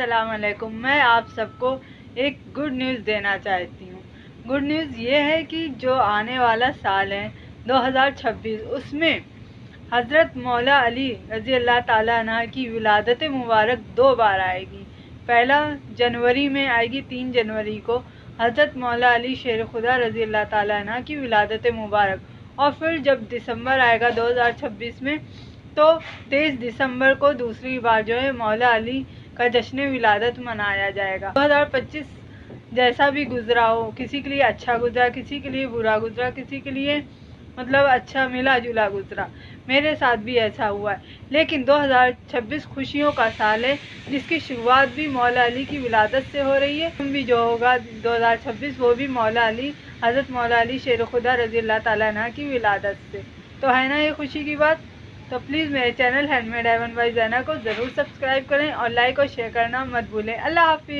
السلام علیکم۔ میں آپ سب کو ایک گڈ نیوز دینا چاہتی ہوں۔ گڈ نیوز یہ ہے کہ جو آنے والا سال ہے 2026، اس میں حضرت مولا علی رضی اللہ تعالیٰ عنہ کی ولادت مبارک 2 بار آئے گی۔ پہلا جنوری میں آئے گی، 3 جنوری کو حضرت مولا علی شیر خدا رضی اللہ تعالیٰ عنہ کی ولادت مبارک، اور پھر جب دسمبر آئے گا 2026 میں تو 23 دسمبر کو دوسری بار جو ہے مولا علی کا جشن ولادت منایا جائے گا۔ 2025 جیسا بھی گزرا ہو، کسی کے لیے اچھا گزرا، کسی کے لیے برا گزرا، کسی کے لیے اچھا ملا جلا گزرا، میرے ساتھ بھی ایسا ہوا ہے، لیکن 2026 خوشیوں کا سال ہے، جس کی شروعات بھی مولا علی کی ولادت سے ہو رہی ہے۔ بھی جو ہوگا 2026 وہ بھی مولا علی، حضرت مولا علی شیر خدا رضی اللہ تعالیٰ عنہ کی ولادت سے، تو ہے نا یہ خوشی کی بات۔ تو پلیز میرے channel hand made heaven by Zeenah کو ضرور سبسکرائب کریں اور لائک اور شیئر کرنا مت بھولیں۔ اللہ حافظ۔